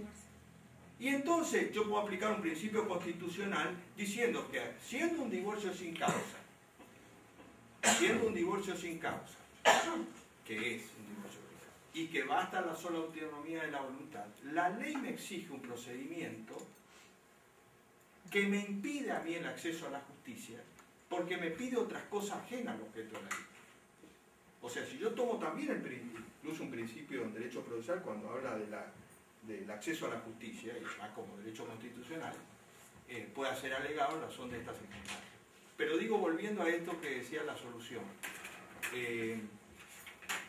Y entonces yo puedo aplicar un principio constitucional diciendo que siendo un divorcio sin causa, que es y que basta la sola autonomía de la voluntad, la ley me exige un procedimiento que me impide a mí el acceso a la justicia, porque me pide otras cosas ajenas al objeto de la ley. O sea, si yo tomo también incluso un principio en derecho procesal cuando habla del acceso a la justicia, y más como derecho constitucional, pueda ser alegado en razón de estas circunstancias. Pero digo, volviendo a esto que decía la solución,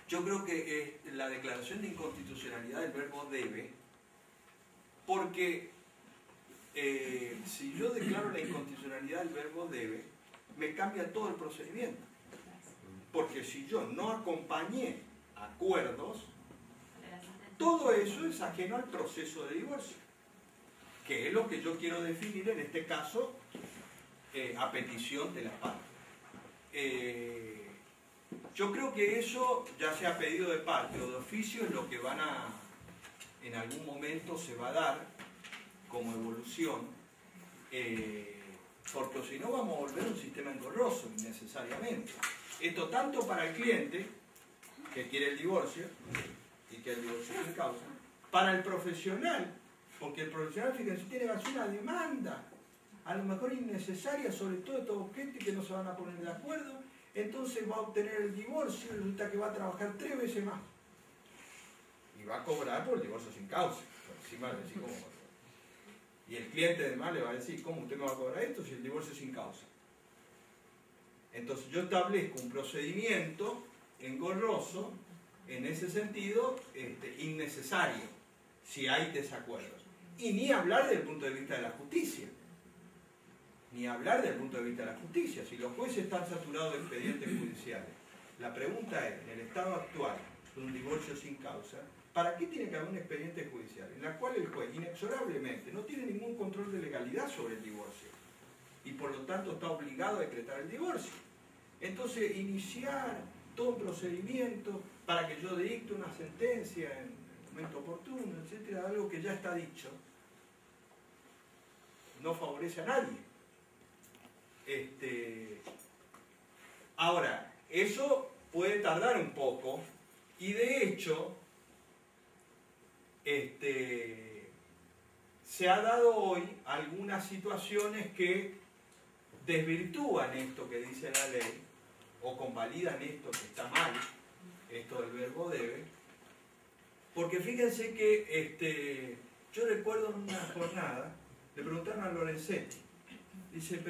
yo creo que es la declaración de inconstitucionalidad del verbo debe, porque si yo declaro la inconstitucionalidad del verbo debe, me cambia todo el procedimiento. Porque si yo no acompañé acuerdos, todo eso es ajeno al proceso de divorcio, que es lo que yo quiero definir en este caso a petición de las partes. Yo creo que eso, ya sea pedido de parte o de oficio, es lo que en algún momento se va a dar como evolución, porque si no vamos a volver a un sistema engorroso innecesariamente. Esto tanto para el cliente, que quiere el divorcio, y que el divorcio sin causa, para el profesional, porque el profesional, fíjense, tiene que hacer una demanda, a lo mejor innecesaria, sobre todo estos objetos que no se van a poner de acuerdo, entonces va a obtener el divorcio y resulta que va a trabajar 3 veces más. Y va a cobrar por el divorcio sin causa. Por encima le decís, ¿cómo? Y el cliente además le va a decir, ¿cómo usted me va a cobrar esto si el divorcio es sin causa? Entonces yo establezco un procedimiento engorroso, en ese sentido, innecesario, si hay desacuerdos. Y ni hablar desde el punto de vista de la justicia. Ni hablar desde el punto de vista de la justicia. Si los jueces están saturados de expedientes judiciales, la pregunta es, en el estado actual de un divorcio sin causa, ¿para qué tiene que haber un expediente judicial en el cual el juez inexorablemente no tiene ningún control de legalidad sobre el divorcio y por lo tanto está obligado a decretar el divorcio? Entonces, iniciar todo un procedimiento para que yo dicte una sentencia en el momento oportuno, etcétera, algo que ya está dicho, no favorece a nadie. Ahora, eso puede tardar un poco y de hecho se ha dado hoy algunas situaciones que desvirtúan esto que dice la ley o convalidan esto que está mal, esto del verbo debe, porque fíjense que yo recuerdo en una jornada, le preguntaron a Lorenzetti, dice,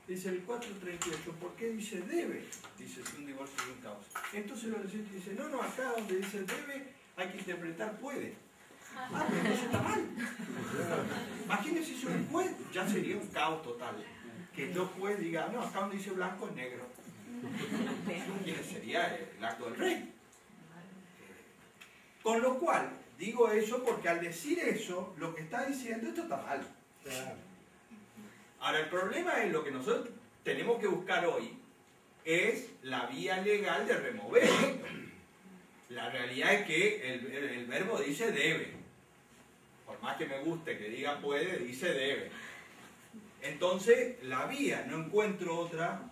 dice el 438, ¿por qué dice debe? Dice, es un divorcio sin causa. Entonces Lorenzetti dice, no, acá donde dice debe hay que interpretar puede. Ah, pero entonces está mal. Imagínense si un juez, ya sería un caos total. Que yo juez diga, no, acá donde dice blanco es negro. Y sería el acto del rey. Con lo cual, digo eso porque al decir eso, lo que está diciendo, esto está mal. Ahora, el problema es lo que nosotros tenemos que buscar hoy, es la vía legal de remover esto. La realidad es que el verbo dice debe. Por más que me guste que diga puede, dice debe. Entonces, la vía, no encuentro otra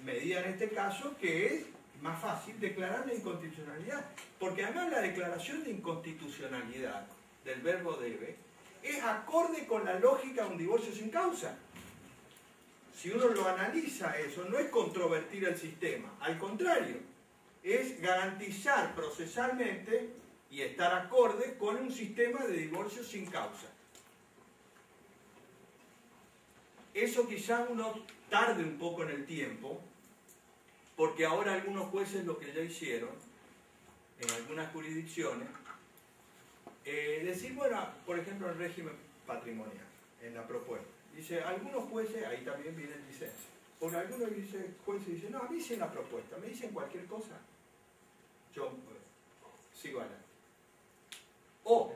medida en este caso que es más fácil declarar la inconstitucionalidad. Porque además la declaración de inconstitucionalidad del verbo debe es acorde con la lógica de un divorcio sin causa. Si uno lo analiza eso, no es controvertir el sistema, al contrario, es garantizar procesalmente y estar acorde con un sistema de divorcio sin causa. Eso quizá uno tarde un poco en el tiempo, porque ahora algunos jueces lo que ya hicieron, en algunas jurisdicciones, decir, bueno, por ejemplo, el régimen patrimonial, en la propuesta. Dice, algunos jueces, ahí también viene el disenso, porque algunos jueces dicen, no, a mí sí en la propuesta, me dicen cualquier cosa, yo sigo adelante. O,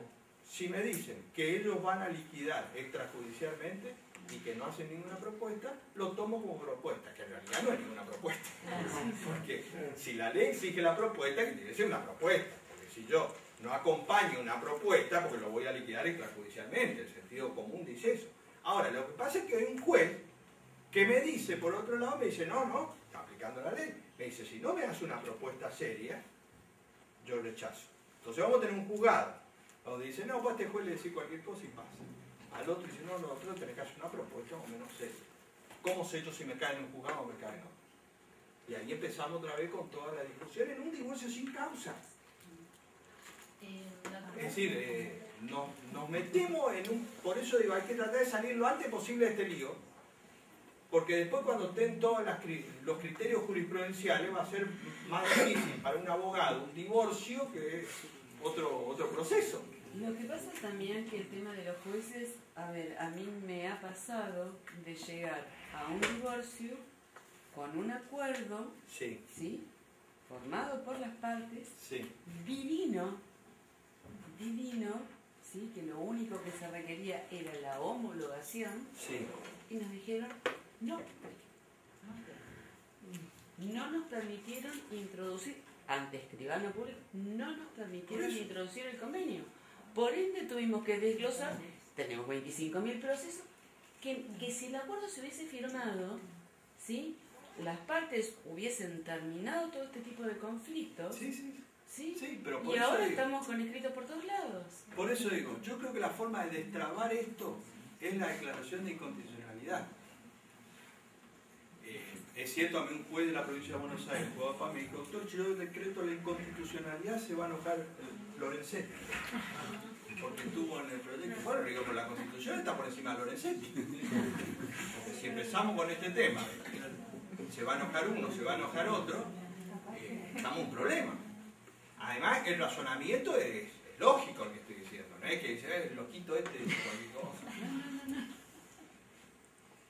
si me dicen que ellos van a liquidar extrajudicialmente y que no hacen ninguna propuesta, lo tomo como propuesta, que en realidad no es ninguna propuesta. Porque si la ley exige la propuesta, que tiene que ser una propuesta. Porque si yo no acompaño una propuesta, porque lo voy a liquidar extrajudicialmente, el sentido común dice eso. Ahora, lo que pasa es que hay un juez que me dice, por otro lado, me dice, no, está aplicando la ley. Me dice, si no me hace una propuesta seria, yo rechazo. Entonces vamos a tener un juzgado donde dice, no, vos a este juez le decís cualquier cosa y pasa. Al otro dice, no, otro tenés que hacer una propuesta más o menos seria. ¿Cómo sé yo si me cae en un juzgado o me cae en otro? Y ahí empezamos otra vez con toda la discusión en un divorcio sin causa. Es decir, nos metemos en un... Por eso digo, hay que tratar de salir lo antes posible de este lío, porque después cuando estén todos los criterios jurisprudenciales va a ser más difícil para un abogado un divorcio que otro proceso.
Lo que pasa también que el tema de los jueces, a ver, a mí me ha pasado de llegar a un divorcio con un acuerdo, ¿sí? Formado por las partes, divino, ¿sí? Que lo único que se requería era la homologación, y nos dijeron, No. No nos permitieron introducir, ante escribano público, no nos permitieron introducir el convenio. Por ende tuvimos que desglosar, tenemos 25.000 procesos, que si el acuerdo se hubiese firmado, ¿sí?, las partes hubiesen terminado todo este tipo de conflictos.
Sí, pero por
y
eso
ahora
digo,
estamos con escritos por todos lados.
Por eso digo, yo creo que la forma de destrabar esto es la declaración de inconstitucionalidad. Es cierto, a mí un juez de la provincia de Buenos Aires, me dijo, doctor, si yo decreto la inconstitucionalidad se va a enojar Lorenzetti, porque estuvo en el proyecto. Bueno, le digo, pero la Constitución está por encima de Lorenzetti. Porque si empezamos con este tema, se va a enojar uno, se va a enojar otro, estamos en un problema. Además, el razonamiento es lógico el que estoy diciendo, no es que dice, el loquito este dice cualquier cosa.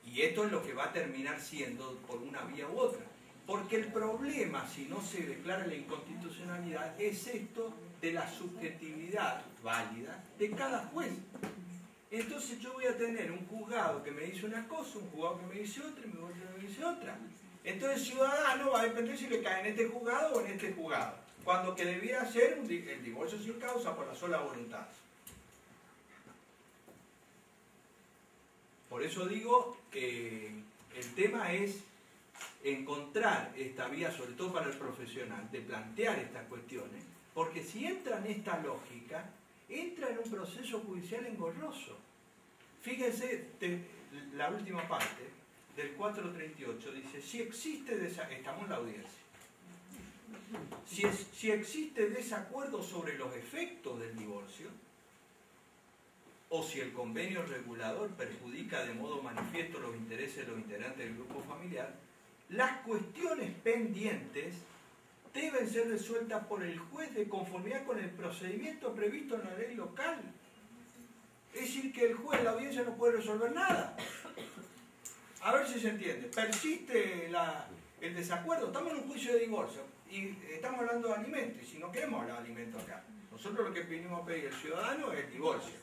Y esto es lo que va a terminar siendo por una vía u otra. Porque el problema, si no se declara la inconstitucionalidad, es esto de la subjetividad válida de cada juez. Entonces yo voy a tener un juzgado que me dice una cosa, un juzgado que me dice otra, y otro que me dice otra. Entonces el ciudadano va a depender si le cae en este juzgado o en este juzgado. Cuando que debiera ser el divorcio sin causa por la sola voluntad. Por eso digo que el tema es encontrar esta vía, sobre todo para el profesional, de plantear estas cuestiones, porque si entra en esta lógica, entra en un proceso judicial engorroso. Fíjense, la última parte del 438 dice, si existe estamos en la audiencia, si existe desacuerdo sobre los efectos del divorcio, o si el convenio regulador perjudica de modo manifiesto los intereses de los integrantes del grupo familiar, las cuestiones pendientes deben ser resueltas por el juez de conformidad con el procedimiento previsto en la ley local. Es decir, que el juez, la audiencia, no puede resolver nada. A ver si se entiende. Persiste el desacuerdo. Estamos en un juicio de divorcio y estamos hablando de alimentos. Y si no queremos hablar de alimentos acá, nosotros lo que vinimos a pedir al ciudadano es el divorcio.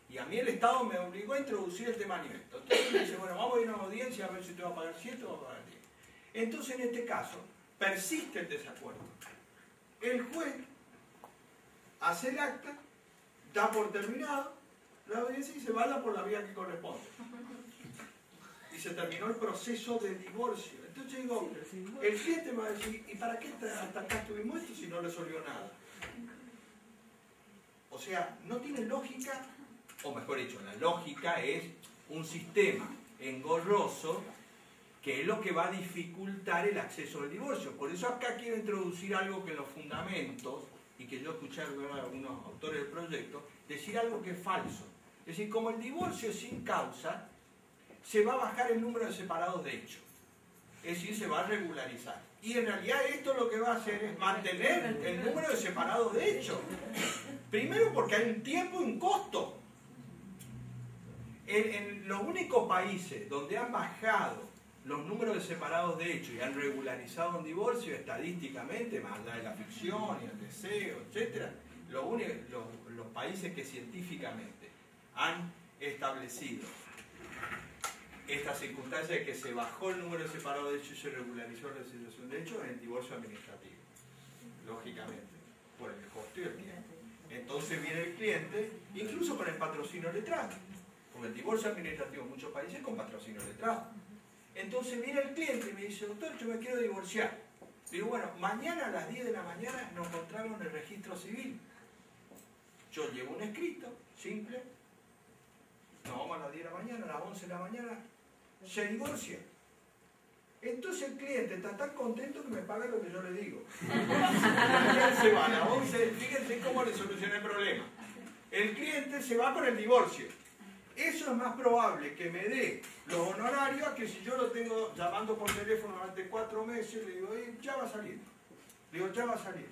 Y a mí el Estado me obligó a introducir el tema alimentos. Entonces me dice, bueno, vamos a ir a una audiencia a ver si te va a pagar 7 o va a pagar 10. Entonces en este caso persiste el desacuerdo. El juez hace el acta, da por terminado la audiencia y se va por la vía que corresponde. Y se terminó el proceso de divorcio. Entonces digo, el cliente me va a decir, ¿y para qué hasta acá estuvimos esto si no resolvió nada? O sea, no tiene lógica, o mejor dicho, la lógica es un sistema engorroso que es lo que va a dificultar el acceso al divorcio. Por eso acá quiero introducir algo que en los fundamentos, y que yo escuché a algunos autores del proyecto, decir algo que es falso. Es decir, como el divorcio es sin causa, se va a bajar el número de separados de hecho. Es decir, se va a regularizar. Y en realidad esto lo que va a hacer es mantener el número de separados de hecho. Primero porque hay un tiempo y un costo. En los únicos países donde han bajado los números de separados de hecho y han regularizado un divorcio estadísticamente, más allá de la ficción y el deseo, etc., los países que científicamente han establecido esta circunstancia de que se bajó el número de separados de hecho y se regularizó la situación de hecho en el divorcio administrativo, lógicamente, por el costo y el tiempo. Entonces viene el cliente, incluso con el patrocinio letrado, porque el divorcio administrativo en muchos países es con patrocinio letrado. Entonces viene el cliente y me dice, doctor, yo me quiero divorciar. Digo, bueno, mañana a las 10 de la mañana nos encontramos en el registro civil. Yo llevo un escrito, simple, nos vamos a las 10 de la mañana, a las 11 de la mañana, se divorcia. Entonces el cliente está tan contento que me paga lo que yo le digo. Él se va a las 11, fíjense cómo le solucioné el problema. El cliente se va con el divorcio. Eso es más probable que me dé los honorarios que si yo lo tengo llamando por teléfono durante 4 meses, le digo, ya va a salir. Le digo, ya va a salir.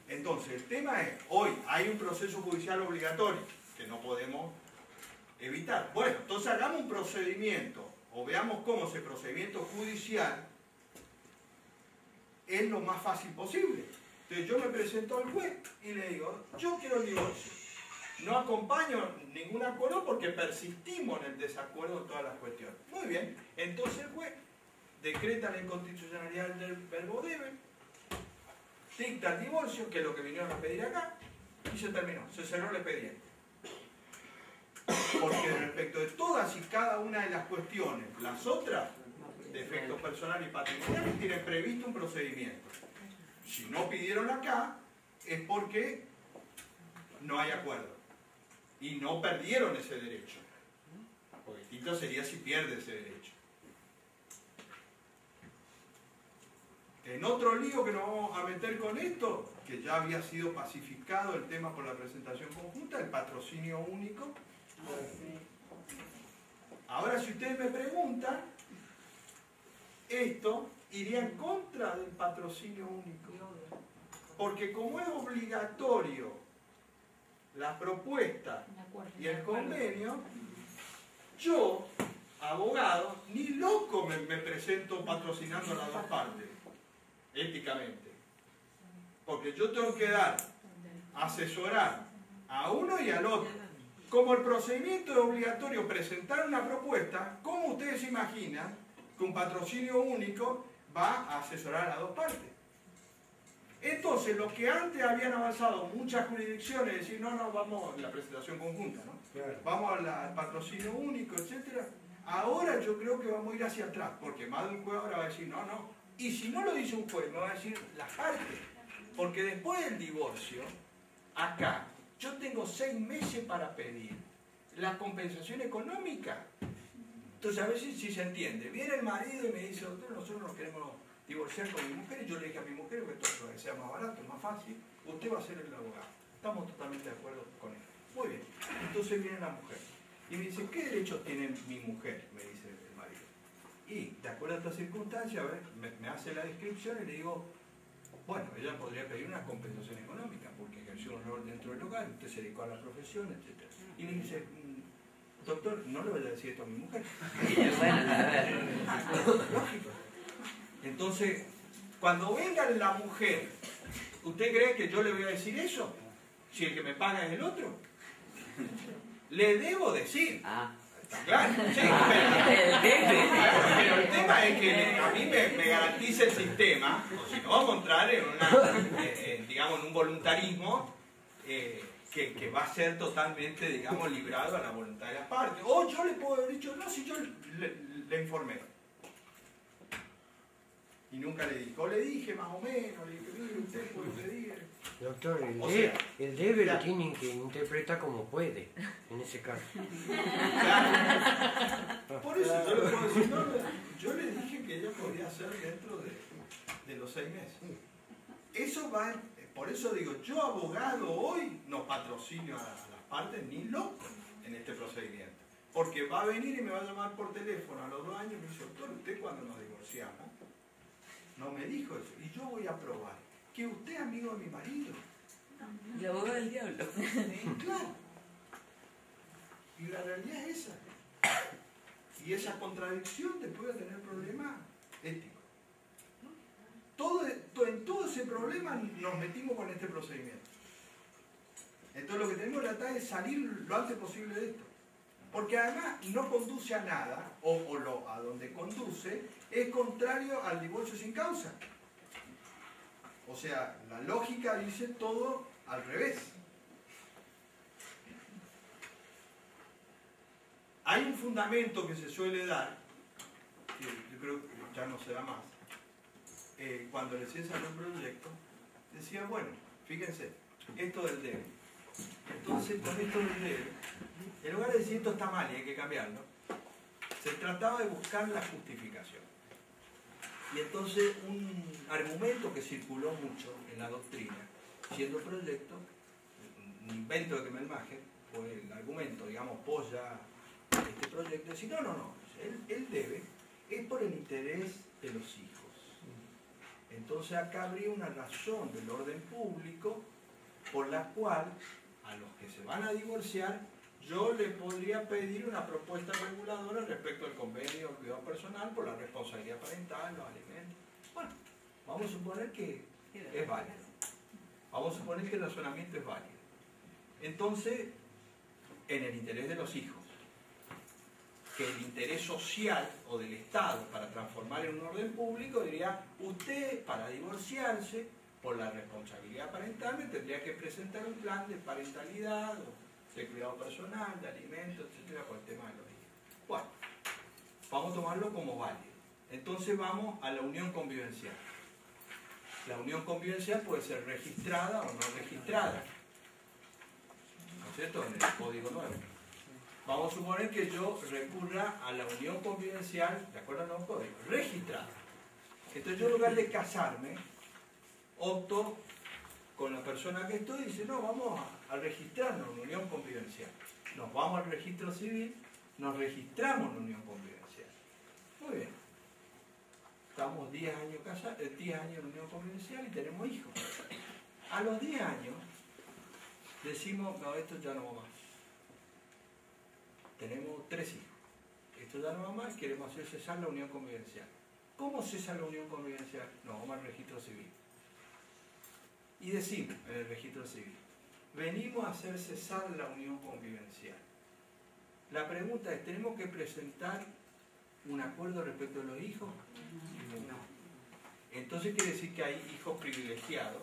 Entonces, el tema es, hoy hay un proceso judicial obligatorio que no podemos evitar. Bueno, entonces hagamos un procedimiento, o veamos cómo ese procedimiento judicial es lo más fácil posible. Entonces yo me presento al juez y le digo, yo quiero el divorcio. no acompaño ningún acuerdo porque persistimos en el desacuerdo de todas las cuestiones. Muy bien, entonces el juez decreta la inconstitucionalidad del verbo debe, dicta el divorcio, que es lo que vinieron a pedir acá, y se terminó, se cerró el expediente. Porque respecto de todas y cada una de las cuestiones, las otras, de efecto personal y patrimonial, tienen previsto un procedimiento. Si no pidieron acá, es porque no hay acuerdo. Y no perdieron ese derecho. Porque distinto sería si pierde ese derecho. En otro lío que nos vamos a meter con esto, que ya había sido pacificado el tema por la presentación conjunta, el patrocinio único. Ahora, si ustedes me preguntan, esto iría en contra del patrocinio único. Porque como es obligatorio la propuesta y el convenio, yo, abogado, ni loco me presento patrocinando a las dos partes, éticamente. Porque yo tengo que asesorar a uno y al otro. Como el procedimiento es obligatorio presentar una propuesta, ¿cómo ustedes se imaginan que un patrocinio único va a asesorar a las dos partes? Entonces, lo que antes habían avanzado muchas jurisdicciones, decir, no, vamos a la presentación conjunta, ¿no? Claro. Vamos al patrocinio único, etc. Ahora yo creo que vamos a ir hacia atrás, porque más de un juez ahora va a decir, no. Y si no lo dice un juez, me va a decir las partes. Porque después del divorcio, acá, yo tengo 6 meses para pedir la compensación económica. Entonces, a veces sí se entiende. Viene el marido y me dice, doctor, nosotros nos queremos divorciar con mi mujer, y yo le dije a mi mujer que esto sea más barato, más fácil, usted va a ser el abogado. Estamos totalmente de acuerdo con él. Muy bien. Entonces viene la mujer y me dice, ¿qué derechos tiene mi mujer? Me dice el marido. Y, de acuerdo a esta circunstancia, a ver, me hace la descripción y le digo, bueno, ella podría pedir una compensación económica porque ejerció un rol dentro del hogar, usted se dedicó a la profesión, etc. Y me dice, doctor, no le voy a decir esto a mi mujer. Lógico. Entonces, cuando venga la mujer, ¿usted cree que yo le voy a decir eso? Si el que me paga es el otro. Le debo decir. ¿Está claro? Sí, pero el tema es que a mí me garantice el sistema, o si no, vamos a entrar en digamos, en un voluntarismo que va a ser totalmente, digamos, librado a la voluntad de las partes. O yo le puedo haber dicho, no, si yo le informé. Y nunca le dije, o le dije más o menos, le dije, mire, usted puede pedir.
Doctor, el debe lo tienen que interpretar como puede, en ese caso.
Claro. Por eso yo le puedo decir, no, yo le dije que ella podía hacer dentro de los 6 meses. Eso va, por eso digo, yo abogado hoy no patrocinio a las partes ni loco en este procedimiento. Porque va a venir y me va a llamar por teléfono a los 2 años y me dice, doctor, usted cuando nos divorciamos, no me dijo eso, y yo voy a probar que usted es amigo de mi marido.
El abogado del diablo.
Claro. Y la realidad es esa. Y esa contradicción después va a tener problemas éticos. En todo ese problema nos metimos con este procedimiento. Entonces lo que tenemos que tratar es salir lo antes posible de esto. Porque además no conduce a nada, a donde conduce, es contrario al divorcio sin causa. O sea, la lógica dice todo al revés. Hay un fundamento que se suele dar, que yo creo que ya no se da más, cuando recién salió un proyecto, decía, bueno, fíjense, esto del debe. Entonces, con esto del debe, en lugar de decir esto está mal y hay que cambiarlo, se trataba de buscar la justificación. Y entonces un argumento que circuló mucho en la doctrina, siendo proyecto, un invento de Kemel Maher, fue el argumento, digamos, polla este proyecto, decir, no, el debe es por el interés de los hijos. Entonces acá habría una razón del orden público por la cual a los que se van a divorciar yo le podría pedir una propuesta reguladora respecto al convenio de cuidado personal por la responsabilidad parental, los alimentos. Bueno, vamos a suponer que es válido. Vamos a suponer que el razonamiento es válido. Entonces, en el interés de los hijos. Que el interés social o del Estado para transformar en un orden público diría, usted para divorciarse por la responsabilidad parental me tendría que presentar un plan de parentalidad, o de cuidado personal, de alimentos, etcétera, por el tema de los hijos. Bueno, vamos a tomarlo como válido. Entonces vamos a la unión convivencial. La unión convivencial puede ser registrada o no registrada, ¿no es cierto?, en el Código Nuevo. Vamos a suponer que yo recurra a la unión convivencial, de acuerdo al nuevo código, registrada. Entonces yo en lugar de casarme, opto con la persona que estoy y dice, no, vamos a registrarnos en unión convivencial. Nos vamos al registro civil, nos registramos en unión convivencial. Muy bien. Estamos 10 años casados, 10 años en unión convivencial y tenemos hijos. A los 10 años decimos, no, esto ya no va más. Tenemos 3 hijos. Esto ya no va más, queremos hacer cesar la unión convivencial. ¿Cómo cesa la unión convivencial? Nos vamos al registro civil. Y decimos en el registro civil, venimos a hacer cesar la unión convivencial. La pregunta es, ¿tenemos que presentar un acuerdo respecto a los hijos? No. Entonces quiere decir que hay hijos privilegiados,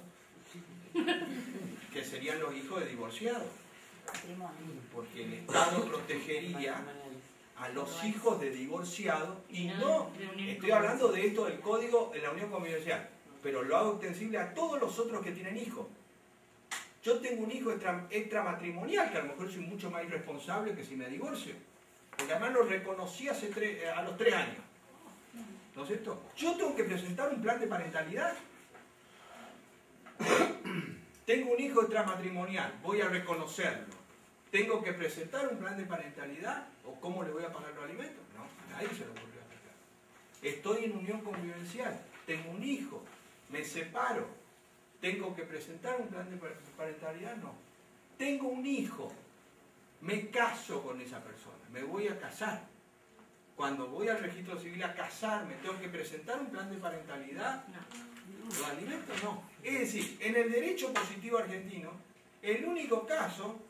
que serían los hijos de divorciados. Porque el Estado protegería a los hijos de divorciados y no, estoy hablando de esto del código de la unión convivencial, pero lo hago extensible a todos los otros que tienen hijos. Yo tengo un hijo extramatrimonial, que a lo mejor soy mucho más irresponsable que si me divorcio, porque además lo reconocí a los 3 años, ¿no es cierto? Yo tengo que presentar un plan de parentalidad. Tengo un hijo extramatrimonial, voy a reconocerlo. ¿Tengo que presentar un plan de parentalidad? ¿O cómo le voy a pagar los alimentos? No, a nadie se lo ocurrió aplicar. Estoy en unión convivencial, tengo un hijo, me separo. ¿Tengo que presentar un plan de parentalidad? No. Tengo un hijo, me caso con esa persona, me voy a casar. Cuando voy al registro civil a casarme, ¿tengo que presentar un plan de parentalidad? No. ¿Los alimentos? No. Es decir, en el derecho positivo argentino, el único caso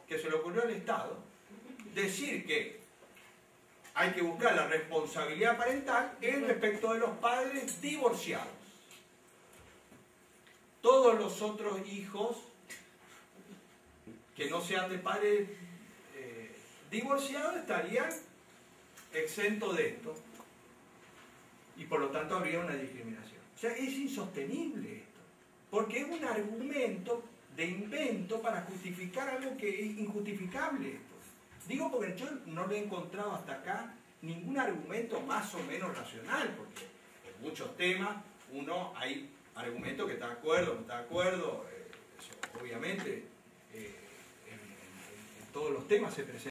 que se le ocurrió al Estado, decir que hay que buscar la responsabilidad parental es respecto de los padres divorciados. Todos los otros hijos que no sean de padres divorciados estarían exentos de esto y por lo tanto habría una discriminación. O sea, es insostenible esto, porque es un argumento de invento para justificar algo que es injustificable esto. Digo porque yo no le he encontrado hasta acá ningún argumento más o menos racional, porque en muchos temas hay argumentos que está de acuerdo, no está de acuerdo, eso, obviamente en todos los temas se presenta.